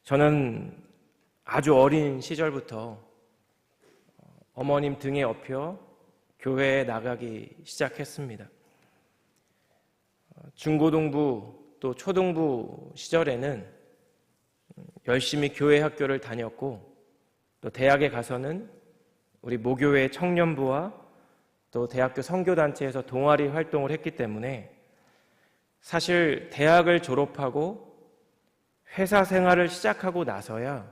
저는 아주 어린 시절부터 어머님 등에 업혀 교회에 나가기 시작했습니다. 중고등부 또 초등부 시절에는 열심히 교회 학교를 다녔고, 또 대학에 가서는 우리 모교회 청년부와 또 대학교 선교단체에서 동아리 활동을 했기 때문에 사실 대학을 졸업하고 회사 생활을 시작하고 나서야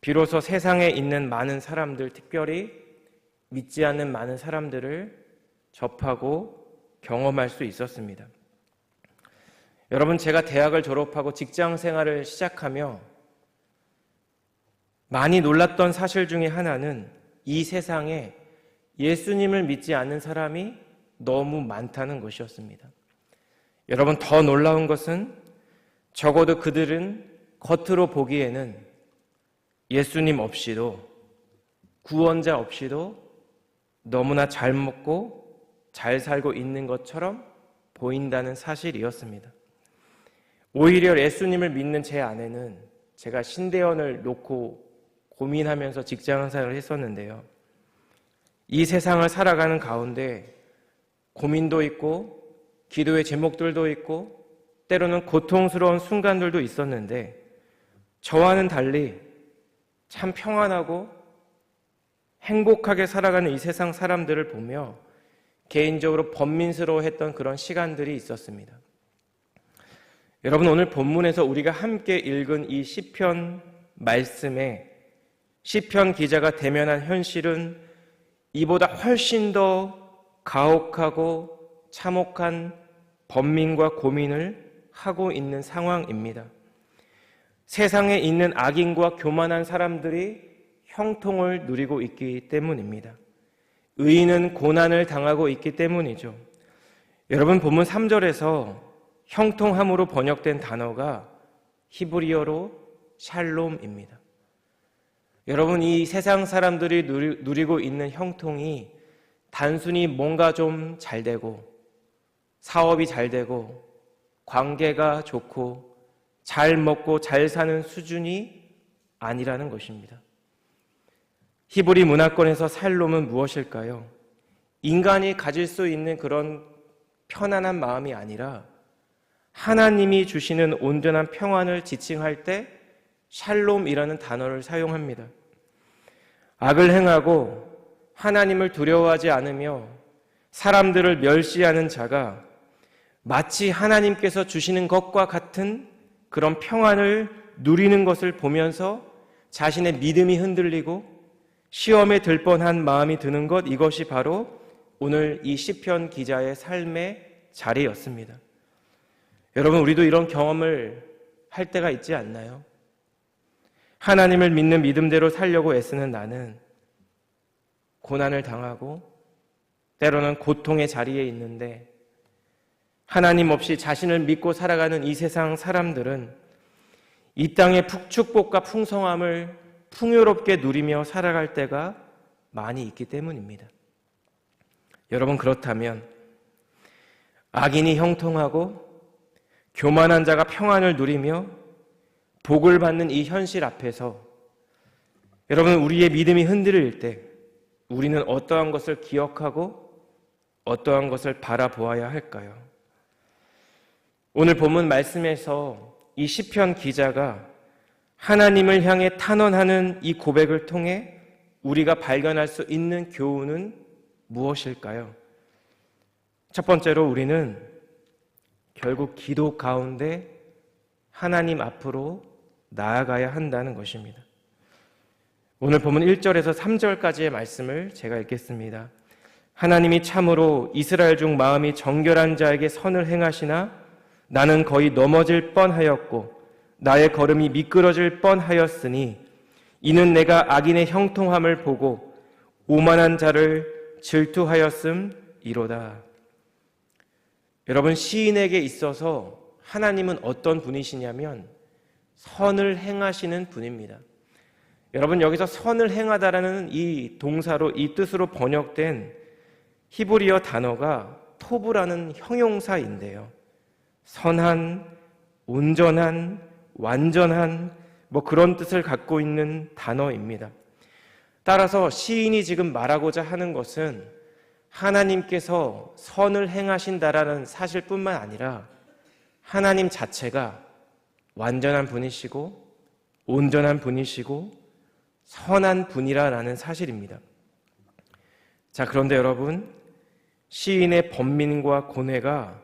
비로소 세상에 있는 많은 사람들, 특별히 믿지 않는 많은 사람들을 접하고 경험할 수 있었습니다. 여러분, 제가 대학을 졸업하고 직장 생활을 시작하며 많이 놀랐던 사실 중에 하나는 이 세상에 예수님을 믿지 않는 사람이 너무 많다는 것이었습니다. 여러분, 더 놀라운 것은 적어도 그들은 겉으로 보기에는 예수님 없이도, 구원자 없이도 너무나 잘 먹고 잘 살고 있는 것처럼 보인다는 사실이었습니다. 오히려 예수님을 믿는 제 아내는 제가 신대원을 놓고 고민하면서 직장 생활을 했었는데요, 이 세상을 살아가는 가운데 고민도 있고 기도의 제목들도 있고 때로는 고통스러운 순간들도 있었는데, 저와는 달리 참 평안하고 행복하게 살아가는 이 세상 사람들을 보며 개인적으로 번민스러워했던 그런 시간들이 있었습니다. 여러분, 오늘 본문에서 우리가 함께 읽은 이 시편 말씀에 시편 기자가 대면한 현실은 이보다 훨씬 더 가혹하고 참혹한 번민과 고민을 하고 있는 상황입니다. 세상에 있는 악인과 교만한 사람들이 형통을 누리고 있기 때문입니다. 의인은 고난을 당하고 있기 때문이죠. 여러분, 본문 3절에서 형통함으로 번역된 단어가 히브리어로 샬롬입니다. 여러분, 이 세상 사람들이 누리고 있는 형통이 단순히 뭔가 좀 잘 되고 사업이 잘 되고 관계가 좋고 잘 먹고 잘 사는 수준이 아니라는 것입니다. 히브리 문화권에서 샬롬은 무엇일까요? 인간이 가질 수 있는 그런 편안한 마음이 아니라 하나님이 주시는 온전한 평안을 지칭할 때 샬롬이라는 단어를 사용합니다. 악을 행하고 하나님을 두려워하지 않으며 사람들을 멸시하는 자가 마치 하나님께서 주시는 것과 같은 그런 평안을 누리는 것을 보면서 자신의 믿음이 흔들리고 시험에 들 뻔한 마음이 드는 것, 이것이 바로 오늘 이 시편 기자의 삶의 자리였습니다. 여러분, 우리도 이런 경험을 할 때가 있지 않나요? 하나님을 믿는 믿음대로 살려고 애쓰는 나는 고난을 당하고 때로는 고통의 자리에 있는데, 하나님 없이 자신을 믿고 살아가는 이 세상 사람들은 이 땅의 축복과 풍성함을 풍요롭게 누리며 살아갈 때가 많이 있기 때문입니다. 여러분, 그렇다면 악인이 형통하고 교만한 자가 평안을 누리며 복을 받는 이 현실 앞에서 여러분, 우리의 믿음이 흔들릴 때 우리는 어떠한 것을 기억하고 어떠한 것을 바라보아야 할까요? 오늘 본문 말씀에서 이 시편 기자가 하나님을 향해 탄원하는 이 고백을 통해 우리가 발견할 수 있는 교훈은 무엇일까요? 첫 번째로 우리는 결국 기도 가운데 하나님 앞으로 나아가야 한다는 것입니다. 오늘 본문 1절에서 3절까지의 말씀을 제가 읽겠습니다. 하나님이 참으로 이스라엘 중 마음이 정결한 자에게 선을 행하시나 나는 거의 넘어질 뻔하였고 나의 걸음이 미끄러질 뻔하였으니 이는 내가 악인의 형통함을 보고 오만한 자를 질투하였음이로다. 여러분, 시인에게 있어서 하나님은 어떤 분이시냐면 선을 행하시는 분입니다. 여러분, 여기서 선을 행하다라는 이 동사로, 이 뜻으로 번역된 히브리어 단어가 토브라는 형용사인데요, 선한, 온전한, 완전한, 뭐 그런 뜻을 갖고 있는 단어입니다. 따라서 시인이 지금 말하고자 하는 것은 하나님께서 선을 행하신다라는 사실뿐만 아니라 하나님 자체가 완전한 분이시고 온전한 분이시고 선한 분이라는 사실입니다. 자, 그런데 여러분, 시인의 번민과 고뇌가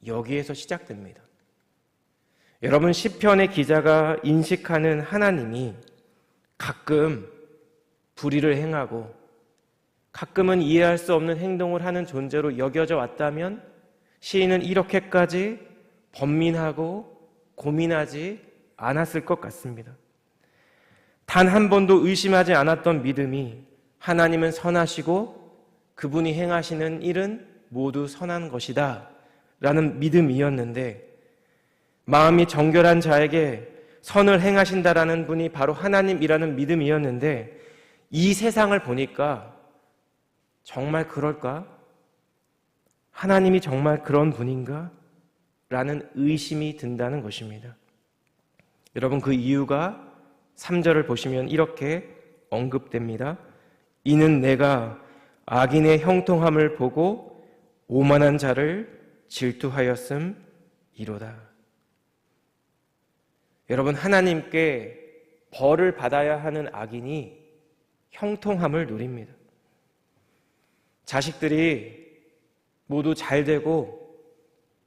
여기에서 시작됩니다. 여러분, 시편의 기자가 인식하는 하나님이 가끔 불의를 행하고 가끔은 이해할 수 없는 행동을 하는 존재로 여겨져 왔다면 시인은 이렇게까지 번민하고 고민하지 않았을 것 같습니다. 단 한 번도 의심하지 않았던 믿음이 하나님은 선하시고 그분이 행하시는 일은 모두 선한 것이다 라는 믿음이었는데, 마음이 정결한 자에게 선을 행하신다라는 분이 바로 하나님이라는 믿음이었는데, 이 세상을 보니까 정말 그럴까? 하나님이 정말 그런 분인가? 라는 의심이 든다는 것입니다. 여러분, 그 이유가 3절을 보시면 이렇게 언급됩니다. 이는 내가 악인의 형통함을 보고 오만한 자를 질투하였음이로다. 여러분, 하나님께 벌을 받아야 하는 악인이 형통함을 누립니다. 자식들이 모두 잘 되고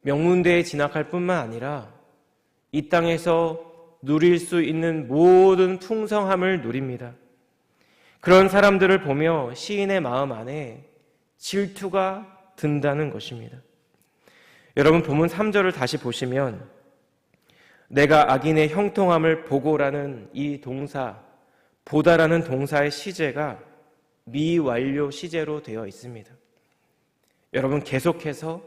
명문대에 진학할 뿐만 아니라 이 땅에서 누릴 수 있는 모든 풍성함을 누립니다. 그런 사람들을 보며 시인의 마음 안에 질투가 든다는 것입니다. 여러분, 본문 3절을 다시 보시면 내가 악인의 형통함을 보고라는 이 동사, 보다라는 동사의 시제가 미완료 시제로 되어 있습니다. 여러분, 계속해서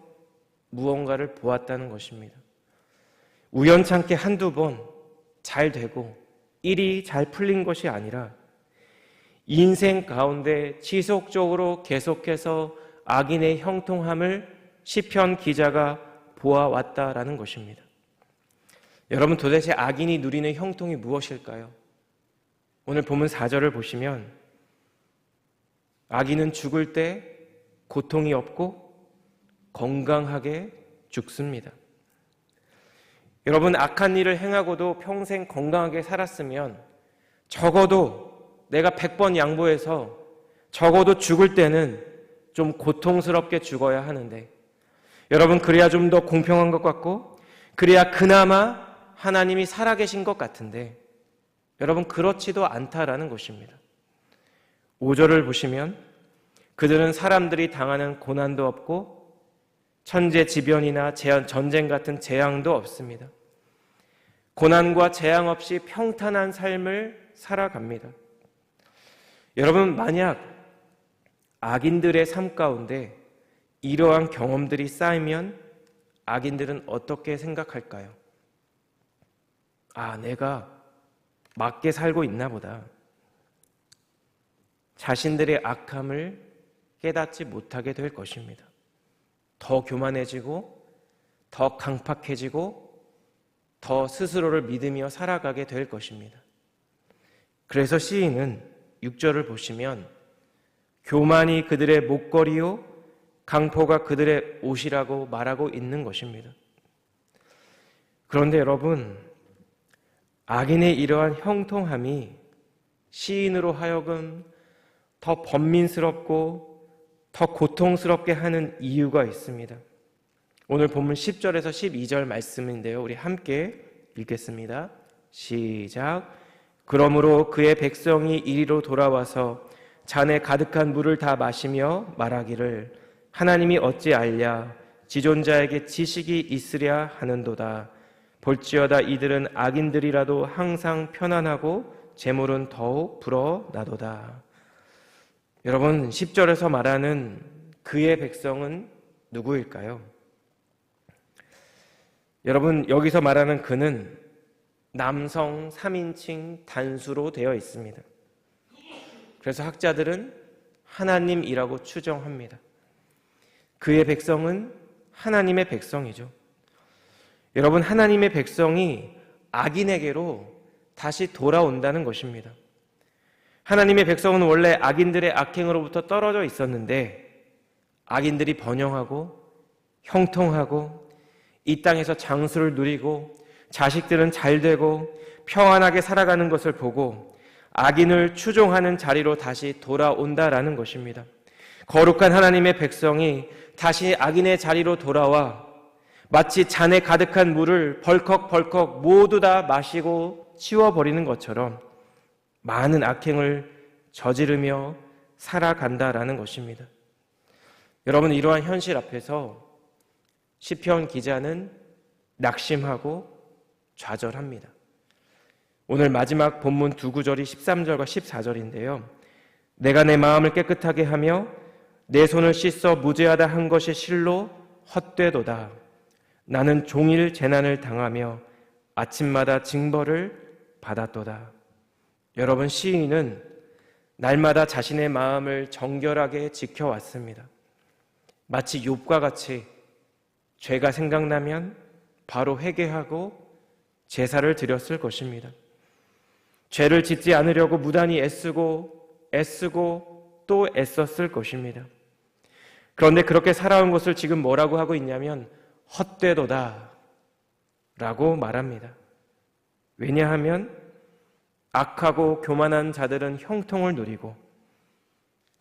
무언가를 보았다는 것입니다. 우연찮게 한두 번 잘 되고 일이 잘 풀린 것이 아니라 인생 가운데 지속적으로 계속해서 악인의 형통함을 시편 기자가 보아왔다라는 것입니다. 여러분, 도대체 악인이 누리는 형통이 무엇일까요? 오늘 본문 4절을 보시면 악인은 죽을 때 고통이 없고 건강하게 죽습니다. 여러분, 악한 일을 행하고도 평생 건강하게 살았으면 적어도 내가 100번 양보해서 적어도 죽을 때는 좀 고통스럽게 죽어야 하는데, 여러분, 그래야 좀 더 공평한 것 같고 그래야 그나마 하나님이 살아계신 것 같은데, 여러분, 그렇지도 않다라는 것입니다. 5절을 보시면 그들은 사람들이 당하는 고난도 없고 천재지변이나 전쟁 같은 재앙도 없습니다. 고난과 재앙 없이 평탄한 삶을 살아갑니다. 여러분, 만약 악인들의 삶 가운데 이러한 경험들이 쌓이면 악인들은 어떻게 생각할까요? 아, 내가 맞게 살고 있나 보다. 자신들의 악함을 깨닫지 못하게 될 것입니다. 더 교만해지고 더 강팍해지고 더 스스로를 믿으며 살아가게 될 것입니다. 그래서 시인은 6절을 보시면 교만이 그들의 목걸이요 강포가 그들의 옷이라고 말하고 있는 것입니다. 그런데 여러분, 악인의 이러한 형통함이 시인으로 하여금 더 번민스럽고 더 고통스럽게 하는 이유가 있습니다. 오늘 본문 10절에서 12절 말씀인데요, 우리 함께 읽겠습니다. 시작. 그러므로 그의 백성이 이리로 돌아와서 잔에 가득한 물을 다 마시며 말하기를 하나님이 어찌 알랴 지존자에게 지식이 있으랴 하는도다. 볼지어다 이들은 악인들이라도 항상 편안하고 재물은 더욱 불어나도다. 여러분, 10절에서 말하는 그의 백성은 누구일까요? 여러분, 여기서 말하는 그는 남성 3인칭 단수로 되어 있습니다. 그래서 학자들은 하나님이라고 추정합니다. 그의 백성은 하나님의 백성이죠. 여러분, 하나님의 백성이 악인에게로 다시 돌아온다는 것입니다. 하나님의 백성은 원래 악인들의 악행으로부터 떨어져 있었는데 악인들이 번영하고 형통하고 이 땅에서 장수를 누리고 자식들은 잘되고 평안하게 살아가는 것을 보고 악인을 추종하는 자리로 다시 돌아온다라는 것입니다. 거룩한 하나님의 백성이 다시 악인의 자리로 돌아와 마치 잔에 가득한 물을 벌컥벌컥 모두 다 마시고 치워버리는 것처럼 많은 악행을 저지르며 살아간다라는 것입니다. 여러분, 이러한 현실 앞에서 시편 기자는 낙심하고 좌절합니다. 오늘 마지막 본문 두 구절이 13절과 14절인데요. 내가 내 마음을 깨끗하게 하며 내 손을 씻어 무죄하다 한 것이 실로 헛되도다. 나는 종일 재난을 당하며 아침마다 징벌을 받았도다. 여러분, 시인은 날마다 자신의 마음을 정결하게 지켜왔습니다. 마치 욥과 같이 죄가 생각나면 바로 회개하고 제사를 드렸을 것입니다. 죄를 짓지 않으려고 무단히 애쓰고 또 애썼을 것입니다. 그런데 그렇게 살아온 것을 지금 뭐라고 하고 있냐면 헛되도다 라고 말합니다. 왜냐하면 악하고 교만한 자들은 형통을 누리고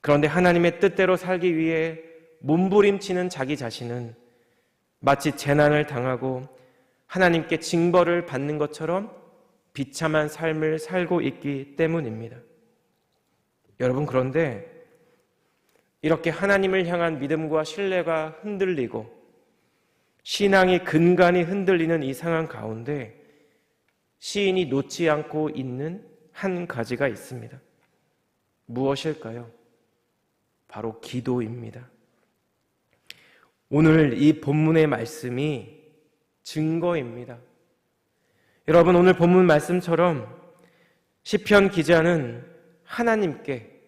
그런데 하나님의 뜻대로 살기 위해 몸부림치는 자기 자신은 마치 재난을 당하고 하나님께 징벌을 받는 것처럼 비참한 삶을 살고 있기 때문입니다. 여러분, 그런데 이렇게 하나님을 향한 믿음과 신뢰가 흔들리고 신앙이 근간이 흔들리는 이 상황 가운데 시인이 놓지 않고 있는 한 가지가 있습니다. 무엇일까요? 바로 기도입니다. 오늘 이 본문의 말씀이 증거입니다. 여러분, 오늘 본문 말씀처럼 시편 기자는 하나님께,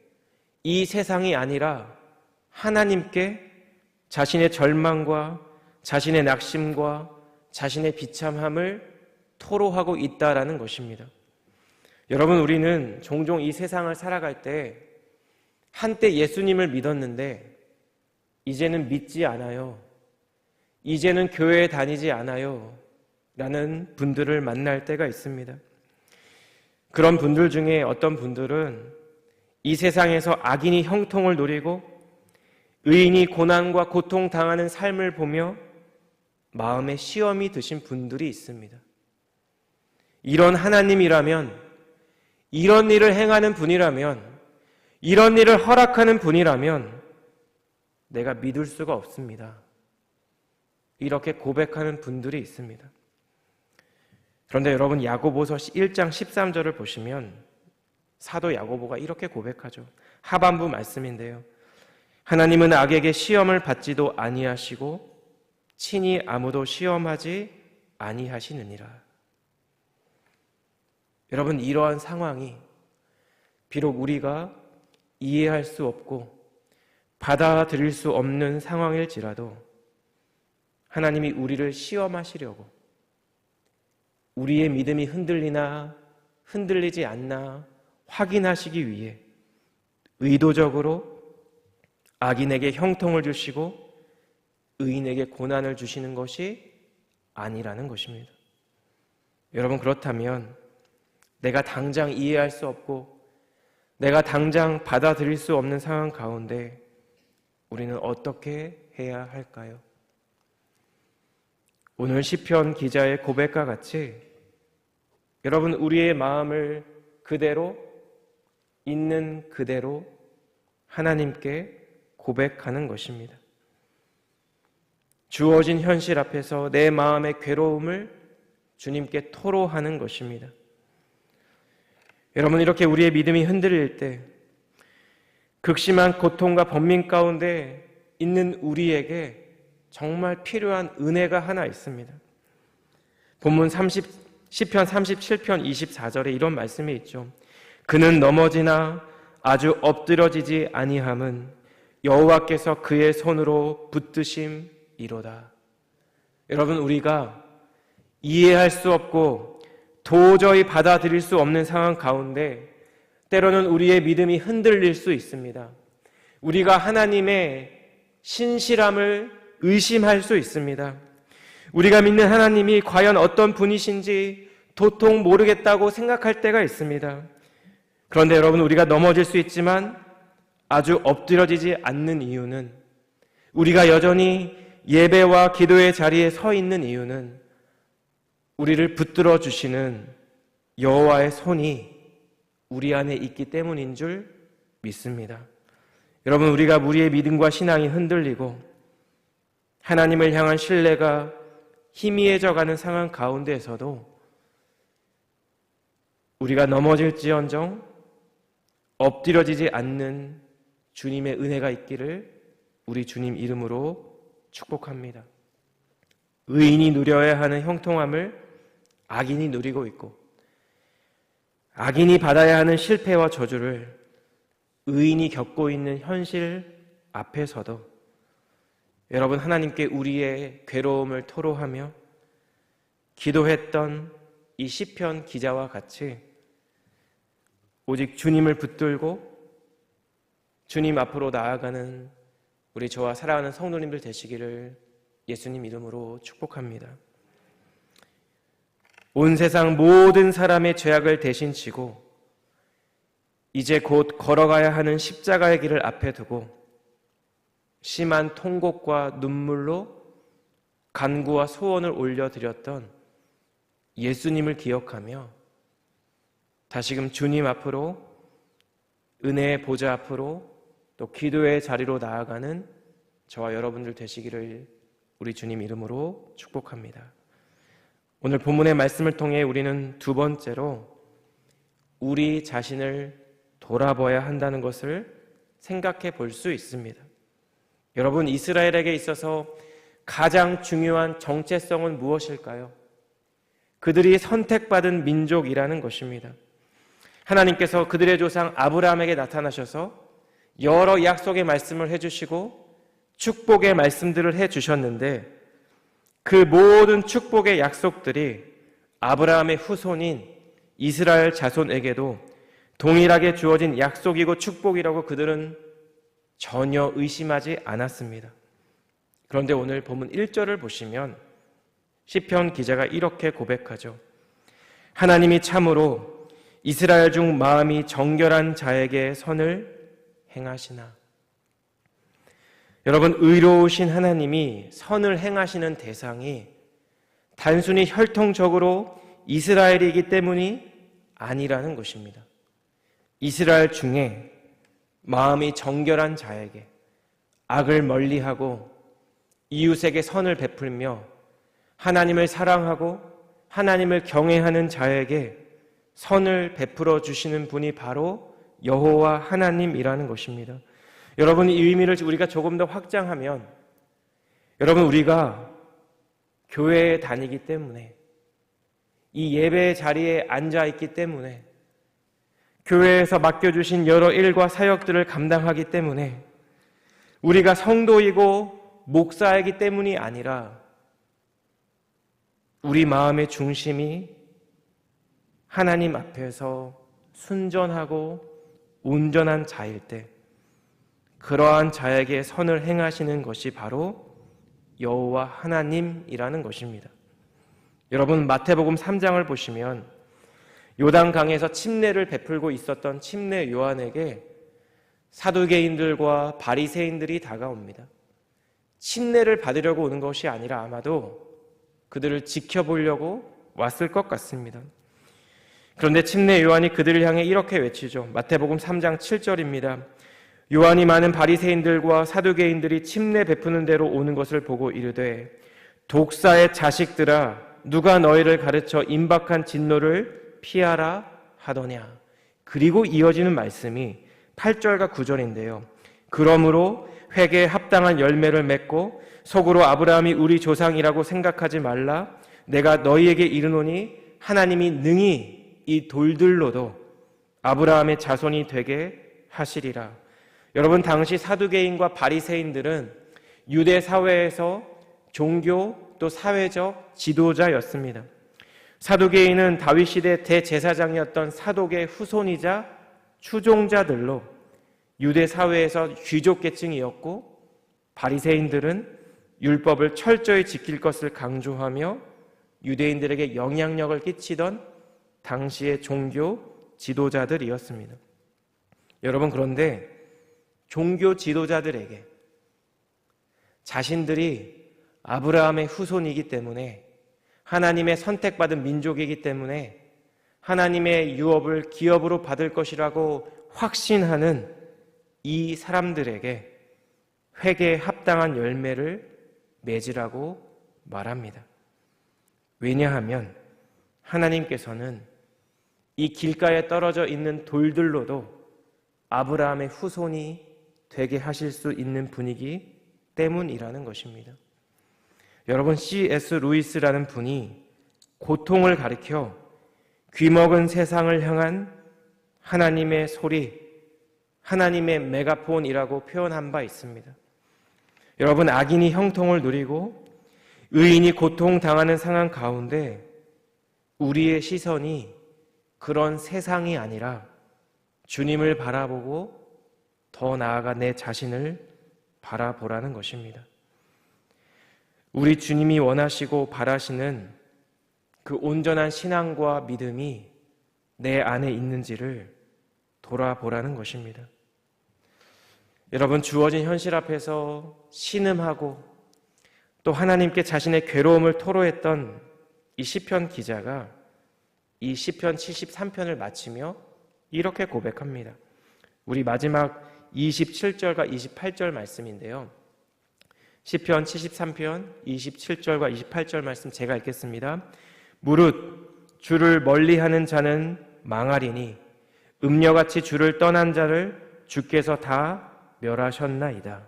이 세상이 아니라 하나님께 자신의 절망과 자신의 낙심과 자신의 비참함을 토로하고 있다라는 것입니다. 여러분, 우리는 종종 이 세상을 살아갈 때 한때 예수님을 믿었는데 이제는 믿지 않아요. 이제는 교회에 다니지 않아요. 라는 분들을 만날 때가 있습니다. 그런 분들 중에 어떤 분들은 이 세상에서 악인이 형통을 누리고 의인이 고난과 고통당하는 삶을 보며 마음에 시험이 드신 분들이 있습니다. 이런 하나님이라면, 이런 일을 행하는 분이라면, 이런 일을 허락하는 분이라면 내가 믿을 수가 없습니다. 이렇게 고백하는 분들이 있습니다. 그런데 여러분, 야고보서 1장 13절을 보시면 사도 야고보가 이렇게 고백하죠. 하반부 말씀인데요. 하나님은 악에게 시험을 받지도 아니하시고 친히 아무도 시험하지 아니하시느니라. 여러분, 이러한 상황이 비록 우리가 이해할 수 없고 받아들일 수 없는 상황일지라도 하나님이 우리를 시험하시려고, 우리의 믿음이 흔들리나 흔들리지 않나 확인하시기 위해 의도적으로 악인에게 형통을 주시고 의인에게 고난을 주시는 것이 아니라는 것입니다. 여러분, 그렇다면 내가 당장 이해할 수 없고 내가 당장 받아들일 수 없는 상황 가운데 우리는 어떻게 해야 할까요? 오늘 시편 기자의 고백과 같이 여러분, 우리의 마음을 그대로, 있는 그대로 하나님께 고백하는 것입니다. 주어진 현실 앞에서 내 마음의 괴로움을 주님께 토로하는 것입니다. 여러분, 이렇게 우리의 믿음이 흔들릴 때 극심한 고통과 번민 가운데 있는 우리에게 정말 필요한 은혜가 하나 있습니다. 본문 시편 37편 24절에 이런 말씀이 있죠. 그는 넘어지나 아주 엎드러지지 아니함은 여호와께서 그의 손으로 붙드심이로다. 여러분, 우리가 이해할 수 없고 도저히 받아들일 수 없는 상황 가운데 때로는 우리의 믿음이 흔들릴 수 있습니다. 우리가 하나님의 신실함을 의심할 수 있습니다. 우리가 믿는 하나님이 과연 어떤 분이신지 도통 모르겠다고 생각할 때가 있습니다. 그런데 여러분, 우리가 넘어질 수 있지만 아주 엎드려지지 않는 이유는, 우리가 여전히 예배와 기도의 자리에 서 있는 이유는 우리를 붙들어 주시는 여호와의 손이 우리 안에 있기 때문인 줄 믿습니다. 여러분, 우리가 우리의 믿음과 신앙이 흔들리고 하나님을 향한 신뢰가 희미해져가는 상황 가운데에서도 우리가 넘어질지언정 엎드려지지 않는 주님의 은혜가 있기를 우리 주님 이름으로 축복합니다. 의인이 누려야 하는 형통함을 악인이 누리고 있고, 악인이 받아야 하는 실패와 저주를 의인이 겪고 있는 현실 앞에서도 여러분, 하나님께 우리의 괴로움을 토로하며 기도했던 이 시편 기자와 같이 오직 주님을 붙들고 주님 앞으로 나아가는 우리 저와 사랑하는 성도님들 되시기를 예수님 이름으로 축복합니다. 온 세상 모든 사람의 죄악을 대신 지고 이제 곧 걸어가야 하는 십자가의 길을 앞에 두고 심한 통곡과 눈물로 간구와 소원을 올려드렸던 예수님을 기억하며 다시금 주님 앞으로, 은혜의 보좌 앞으로, 또 기도의 자리로 나아가는 저와 여러분들 되시기를 우리 주님 이름으로 축복합니다. 오늘 본문의 말씀을 통해 우리는 두 번째로 우리 자신을 돌아봐야 한다는 것을 생각해 볼 수 있습니다. 여러분, 이스라엘에게 있어서 가장 중요한 정체성은 무엇일까요? 그들이 선택받은 민족이라는 것입니다. 하나님께서 그들의 조상 아브라함에게 나타나셔서 여러 약속의 말씀을 해주시고 축복의 말씀들을 해주셨는데, 그 모든 축복의 약속들이 아브라함의 후손인 이스라엘 자손에게도 동일하게 주어진 약속이고 축복이라고 그들은 전혀 의심하지 않았습니다. 그런데 오늘 본문 1절을 보시면 시편 기자가 이렇게 고백하죠. 하나님이 참으로 이스라엘 중 마음이 정결한 자에게 선을 행하시나. 여러분, 의로우신 하나님이 선을 행하시는 대상이 단순히 혈통적으로 이스라엘이기 때문이 아니라는 것입니다. 이스라엘 중에 마음이 정결한 자에게, 악을 멀리하고 이웃에게 선을 베풀며 하나님을 사랑하고 하나님을 경외하는 자에게 선을 베풀어 주시는 분이 바로 여호와 하나님이라는 것입니다. 여러분, 이 의미를 우리가 조금 더 확장하면, 여러분, 우리가 교회에 다니기 때문에, 이 예배의 자리에 앉아 있기 때문에, 교회에서 맡겨주신 여러 일과 사역들을 감당하기 때문에, 우리가 성도이고 목사이기 때문이 아니라 우리 마음의 중심이 하나님 앞에서 순전하고 온전한 자일 때 그러한 자에게 선을 행하시는 것이 바로 여호와 하나님이라는 것입니다. 여러분, 마태복음 3장을 보시면 요단강에서 침례를 베풀고 있었던 침례 요한에게 사두개인들과 바리새인들이 다가옵니다. 침례를 받으려고 오는 것이 아니라 아마도 그들을 지켜보려고 왔을 것 같습니다. 그런데 침례 요한이 그들을 향해 이렇게 외치죠. 마태복음 3장 7절입니다. 요한이 많은 바리새인들과 사두개인들이 침례 베푸는 대로 오는 것을 보고 이르되, 독사의 자식들아, 누가 너희를 가르쳐 임박한 진노를 피하라 하더냐. 그리고 이어지는 말씀이 8절과 9절인데요. 그러므로 회개에 합당한 열매를 맺고 속으로 아브라함이 우리 조상이라고 생각하지 말라. 내가 너희에게 이르노니 하나님이 능히 이 돌들로도 아브라함의 자손이 되게 하시리라. 여러분, 당시 사두개인과 바리새인들은 유대 사회에서 종교 또 사회적 지도자였습니다. 사두개인은 다윗 시대 대제사장이었던 사독의 후손이자 추종자들로 유대 사회에서 귀족계층이었고, 바리새인들은 율법을 철저히 지킬 것을 강조하며 유대인들에게 영향력을 끼치던 당시의 종교 지도자들이었습니다. 여러분, 그런데 종교 지도자들에게 자신들이 아브라함의 후손이기 때문에, 하나님의 선택받은 민족이기 때문에 하나님의 유업을 기업으로 받을 것이라고 확신하는 이 사람들에게 회개에 합당한 열매를 맺으라고 말합니다. 왜냐하면 하나님께서는 이 길가에 떨어져 있는 돌들로도 아브라함의 후손이 되게 하실 수 있는 분이기 때문이라는 것입니다. 여러분, C.S. 루이스라는 분이 고통을 가리켜 귀먹은 세상을 향한 하나님의 소리, 하나님의 메가폰이라고 표현한 바 있습니다. 여러분, 악인이 형통을 누리고 의인이 고통당하는 상황 가운데 우리의 시선이 그런 세상이 아니라 주님을 바라보고 더 나아가 내 자신을 바라보라는 것입니다. 우리 주님이 원하시고 바라시는 그 온전한 신앙과 믿음이 내 안에 있는지를 돌아보라는 것입니다. 여러분, 주어진 현실 앞에서 신음하고 또 하나님께 자신의 괴로움을 토로했던 이 시편 기자가 이 시편 73편을 마치며 이렇게 고백합니다. 우리 마지막 27절과 28절 말씀인데요. 시편 73편 27절과 28절 말씀 제가 읽겠습니다. 무릇 주를 멀리하는 자는 망하리니 음녀같이 주를 떠난 자를 주께서 다 멸하셨나이다.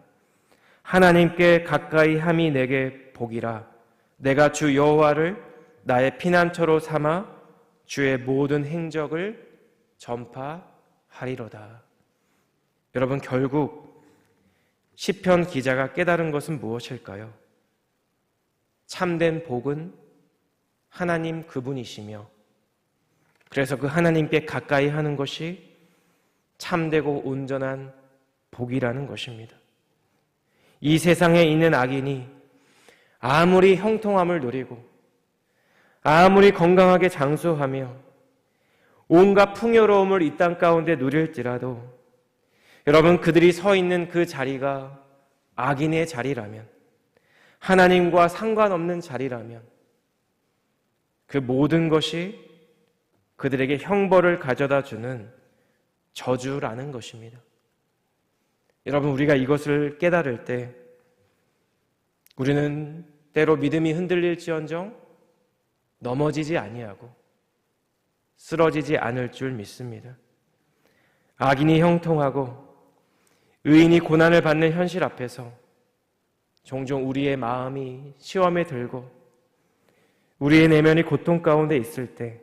하나님께 가까이 함이 내게 복이라. 내가 주 여호와를 나의 피난처로 삼아 주의 모든 행적을 전파하리로다. 여러분, 결국 시편 기자가 깨달은 것은 무엇일까요? 참된 복은 하나님 그분이시며, 그래서 그 하나님께 가까이 하는 것이 참되고 온전한 복이라는 것입니다. 이 세상에 있는 악인이 아무리 형통함을 누리고 아무리 건강하게 장수하며 온갖 풍요로움을 이 땅 가운데 누릴지라도, 여러분, 그들이 서 있는 그 자리가 악인의 자리라면, 하나님과 상관없는 자리라면 그 모든 것이 그들에게 형벌을 가져다 주는 저주라는 것입니다. 여러분, 우리가 이것을 깨달을 때 우리는 때로 믿음이 흔들릴지언정 넘어지지 아니하고 쓰러지지 않을 줄 믿습니다. 악인이 형통하고 의인이 고난을 받는 현실 앞에서 종종 우리의 마음이 시험에 들고 우리의 내면이 고통 가운데 있을 때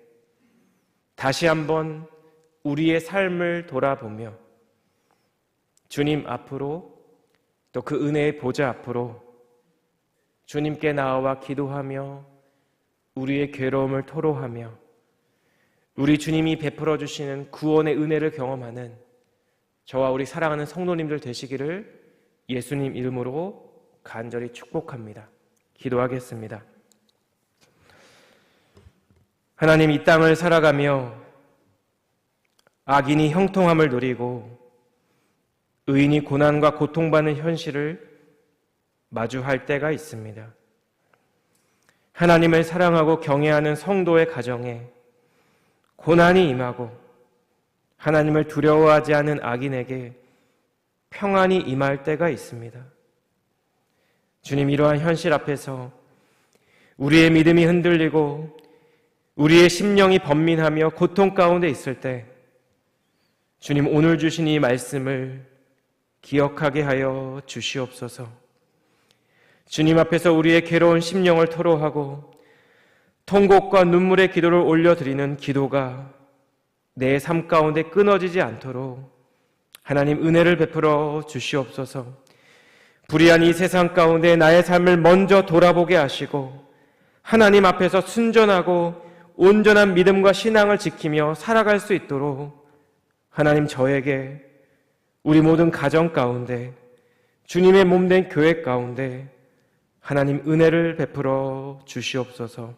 다시 한번 우리의 삶을 돌아보며 주님 앞으로, 또 그 은혜의 보좌 앞으로 주님께 나아와 기도하며 우리의 괴로움을 토로하며 우리 주님이 베풀어 주시는 구원의 은혜를 경험하는 저와 우리 사랑하는 성도님들 되시기를 예수님 이름으로 간절히 축복합니다. 기도하겠습니다. 하나님, 이 땅을 살아가며 악인이 형통함을 누리고 의인이 고난과 고통받는 현실을 마주할 때가 있습니다. 하나님을 사랑하고 경외하는 성도의 가정에 고난이 임하고 하나님을 두려워하지 않은 악인에게 평안이 임할 때가 있습니다. 주님, 이러한 현실 앞에서 우리의 믿음이 흔들리고 우리의 심령이 번민하며 고통 가운데 있을 때 주님, 오늘 주신 이 말씀을 기억하게 하여 주시옵소서. 주님 앞에서 우리의 괴로운 심령을 토로하고 통곡과 눈물의 기도를 올려드리는 기도가 내 삶 가운데 끊어지지 않도록 하나님 은혜를 베풀어 주시옵소서. 불의한 이 세상 가운데 나의 삶을 먼저 돌아보게 하시고 하나님 앞에서 순전하고 온전한 믿음과 신앙을 지키며 살아갈 수 있도록 하나님 저에게 우리 모든 가정 가운데 주님의 몸된 교회 가운데 하나님 은혜를 베풀어 주시옵소서.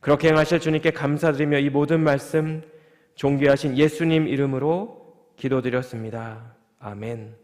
그렇게 행하실 주님께 감사드리며 이 모든 말씀 존귀하신 예수님 이름으로 기도드렸습니다. 아멘.